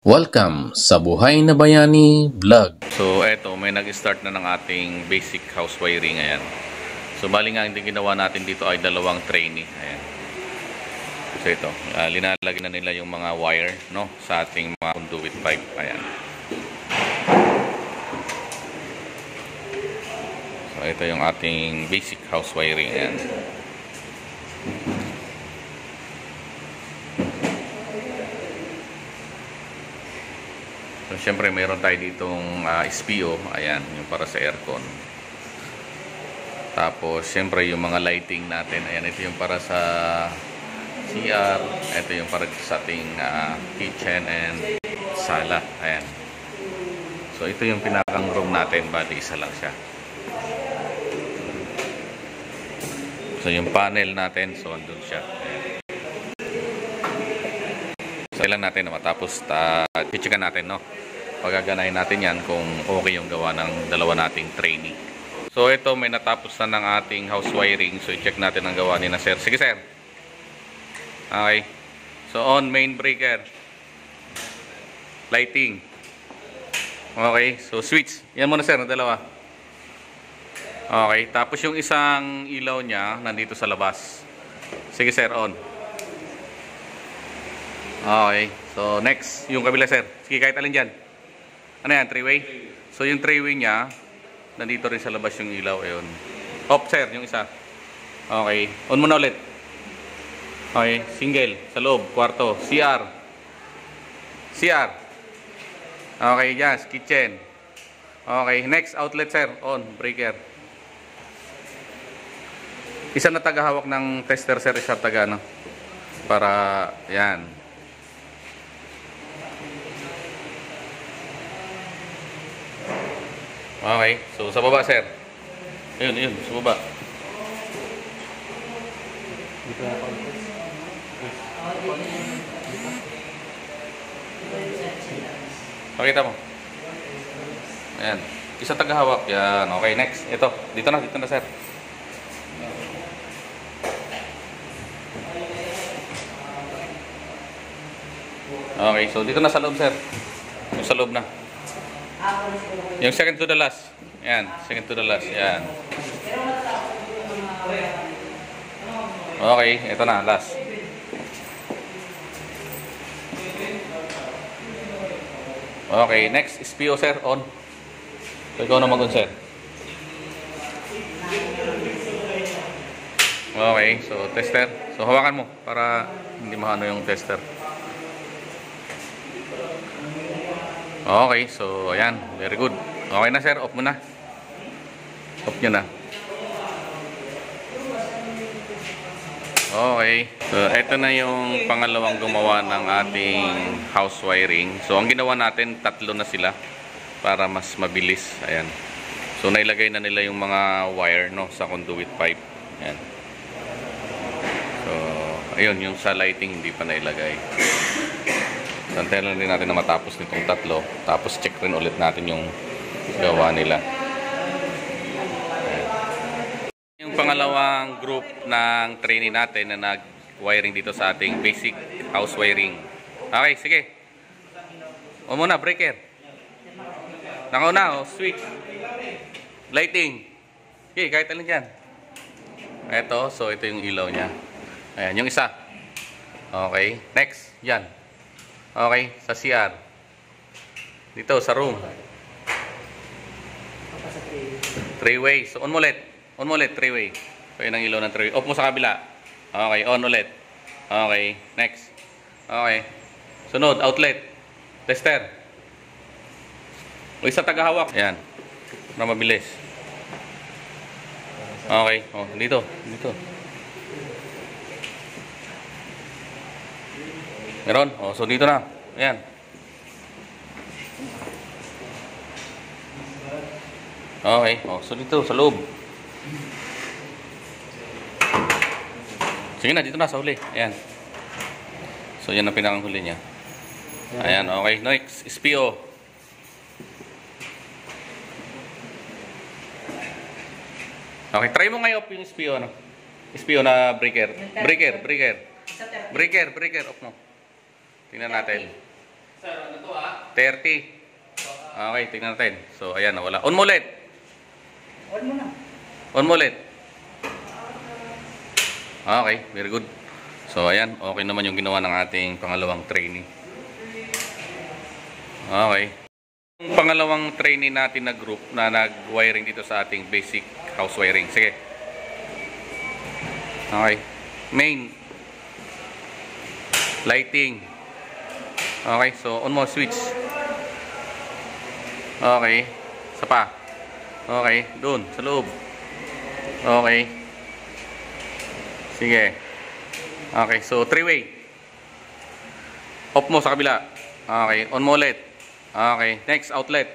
Welcome sa Buhay na Bayani Vlog. So eto, may nag-start na ng ating basic house wiring. Ayan. So bali nga hindi ginawa natin dito ay dalawang trainee. Ayan. So ito, linalagay na nila yung mga wire, no, sa ating mga conduit pipe. Ayan. So ito yung ating basic house wiring. Ayan. So, syempre mayroon tayo ditong SPO, ayan, yung para sa aircon. Tapos syempre yung mga lighting natin, ayan, ito yung para sa CR, ito yung para sa ating kitchen and sala, ayan. So ito yung pinakang room natin, bali isa lang siya. So yung panel natin, so andun siya, ayan. So ilan natin na matapos, i-checkan natin, no? Pagaganahin natin yan kung okay yung gawa ng dalawa nating trainee. So ito, may natapos na ng ating house wiring. So i-check natin ang gawa ni na sir. Sige sir. Okay. So on main breaker. Lighting. Okay. So switch. Yan muna sir, na dalawa. Okay. Tapos yung isang ilaw niya nandito sa labas. Sige sir, on. Okay. So next, yung kabila sir. Sige, kahit alin dyan. Ano yan? Three-way? So yung three-way niya, nandito rin sa labas yung ilaw. Ayun. Off sir, yung isa. Okay. On muna ulit. Okay. Single. Sa loob. Kwarto. CR. CR. Okay. Yes. Kitchen. Okay. Next. Outlet sir. On. Breaker. Isa na tagahawak ng tester sir. Isa taga no? Para yan. Okay, so sa baba sir. Ayun, sa baba. Pakita mo. Ayan, isa tagahawak. Yan, okay, next. Ito, dito na sir. Okay, so dito na sa loob sir. Yung sa loob na. Yung second to the last. Yan, second to the last. Yan. Okay, ito na, last. Okay, next SPO sir, on. So ikaw na mag-on sir. Okay, so tester. So hawakan mo para hindi mahano yung tester. Okay, so ayan, very good. Okay na sir, off mo na. Off nyo na. Okay, so ito na yung pangalawang gumawa ng ating house wiring. So ang ginawa natin, tatlo na sila para mas mabilis. Ayan. So nailagay na nila yung mga wire, no, sa conduit pipe. Ayan. So ayun, yung sa lighting hindi pa nailagay. Santayin lang din natin na matapos nitong tatlo. Tapos check rin ulit natin yung gawa nila. Ayan. Yung pangalawang group ng trainee natin na nag-wiring dito sa ating basic house wiring. Okay, sige. O muna, breaker. Nakauna, switch. Lighting. Okay, kahit alin dyan. Ito, so ito yung ilaw niya. Ayan, yung isa. Okay, next. Yan. Okay, sa CR. Dito, sa room. Three-way. So, on mo ulit. On mo ulit, three-way. So, yun ang ilaw ng three-way. Off mo sa kabila. Okay, on ulit. Okay, next. Okay. Sunod, outlet. Tester. O, isa tagahawak. Ayan. Para mabilis. Okay. O, dito. Dito. Meron? O, so dito na. Ayan. Okay. O, so dito, sa loob. Sige na, dito na, sa huli. Ayan. So, yan ang pinakang huli niya. Ayan, okay. Next, SPO. Okay, try mo ngayon off yung SPO, ano? SPO na breaker. Breaker. Off mo. Tingnan natin. Sir, ano to 30. Okay, tingnan natin. So, ayan, nawala. On mo ulit. On mo na. On mo ulit. Okay, very good. So, ayan, okay naman yung ginawa ng ating pangalawang trainee. Okay. Yung pangalawang trainee natin na group na nag-wiring dito sa ating basic house wiring. Sige. Okay. Main. Lighting. Okay, so on mo switch. Okay. Isa pa. Okay, doon sa loob. Okay. Sige. Okay, so three-way. Off mo sa kabila. Okay, on mo ulit. Okay, next outlet.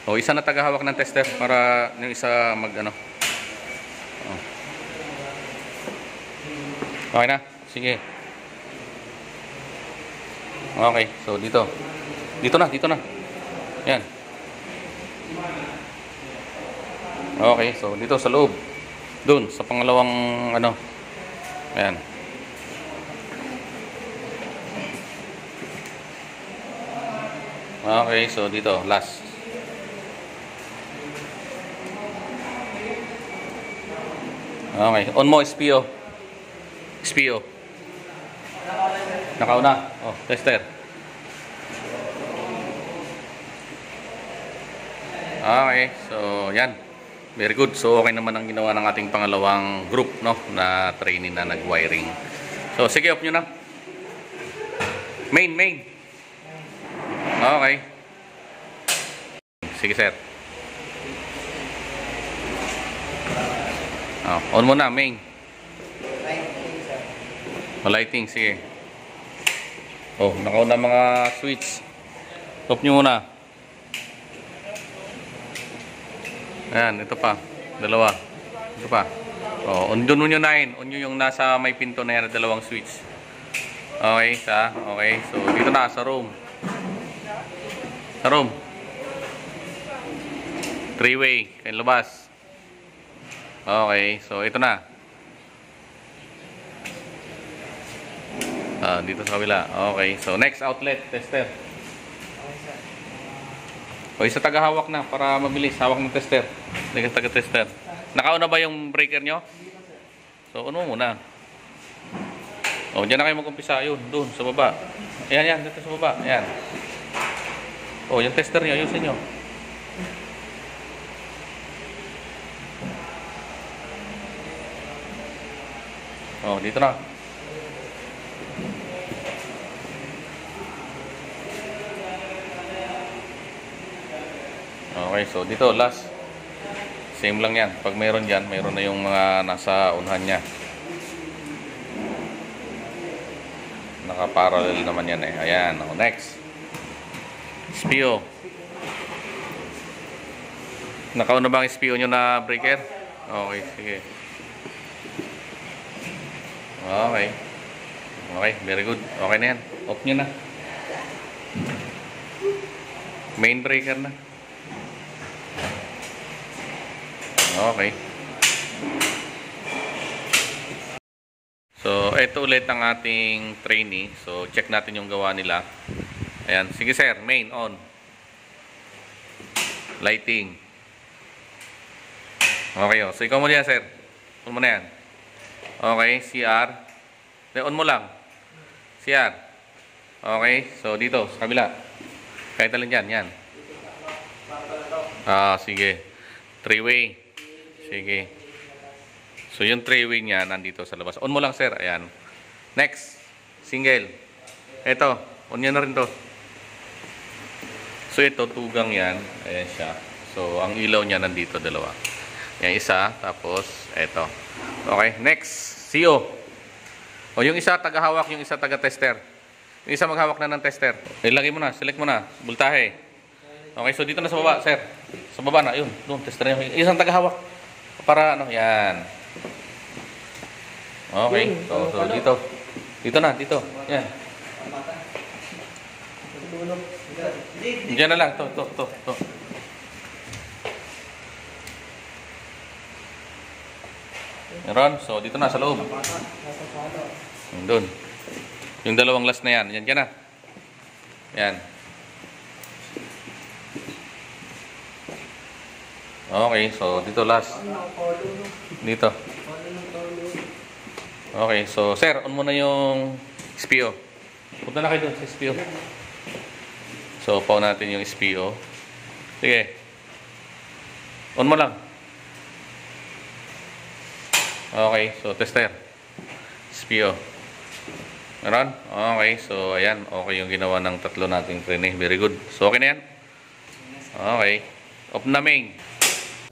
O, isa na tagahawak ng tester para yung isa mag ano. Oh. Okay na? Sige. Okay, so dito. Dito na. Yan. Okay, so dito sa loob. Doon, sa pangalawang ano. Ayan. Okay, so dito, last. Okay, on mo, SPO. SPO. Nakauna. Oh, tester. Okay, so yan. Very good. So okay naman ang ginawa ng ating pangalawang group, no, na trainee na nag-wiring. So sige, off nyo na. Main. Okay. Sige, sir. Oh, on mo na, main. Lighting, sige. Oh, nakauna mga switch. Off nyo muna. Ayan, ito pa. Dalawa. Ito pa. Oh, on nyo 9. On nyo yung nasa may pinto na yan, dalawang switch. Okay, okay. So, dito na, sa room. Sa room. Three-way. Kayo labas. Okay, so ito na. Dito sa kabila. Okay, so next outlet, tester. O, isa tagahawak na para mabilis. Hawak ng tester. Taga-tester. Nakauna ba yung breaker nyo? So, ano muna? O, dyan na kayo mag-umpisa. Yun, doon, sa baba. Ayan, dito sa baba. Ayan. O, yung tester nyo, ayusin nyo. O, dito na. Okay, so dito last. Same lang yan. Pag mayroon dyan, mayroon na yung mga nasa unahan nya. Naka-parallel naman yan eh. Ayan, oh, next. SPO. Nakauna ba ang SPO nyo na breaker? Okay, sige. Okay. Okay, very good. Okay na yan. Off nyo na. Main breaker na. Okay. So, ito ulit ang ating trainee. So, check natin yung gawa nila. Ayan. Sige, sir. Main, on. Lighting. Okay, oh. So, ikaw mo yan, sir. On mo na yan. Okay, CR. On mo lang. CR. Okay. So, dito, sa kabila. Kahit alin dyan. Yan. Sige. Three-way. Sige. So, yung three-way niya nandito sa labas. On mo lang, sir. Ayan. Next. Single. Ito. On nyo na rin to. So, ito. Tugang yan. Ayan siya. So, ang ilaw niya nandito. Dalawa. Yan. Isa. Tapos, ito. Okay. Next. CO. O, yung isa taga-hawak. Yung isa taga-tester. Yung isa maghawak na ng tester. Ilagay mo na. Select mo na. Bultahe. Okay. So, dito na sa baba, sir. Sa baba na. Yun. Doon. Tester na yung isang taga-hawak. Para ano, yan. Okay. So dito. Dito na, dito. Yan. Diyan na lang. To. Meron. So dito na sa loob. Doon. Yung dalawang last na yan. Yan ka na. Yan. Okay, so dito last. Dito. Okay, so sir, on muna yung SPO. Punta na kayo doon sa SPO. So, pau natin yung SPO. Sige. On mo lang. Okay, so tester. SPO. Meron? Okay, so ayan. Okay yung ginawa ng tatlo nating training. Very good. So, okay na yan? Okay. Off na main.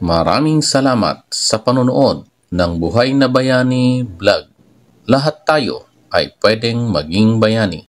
Maraming salamat sa panonood ng Buhay na Bayani Vlog. Lahat tayo ay pwedeng maging bayani.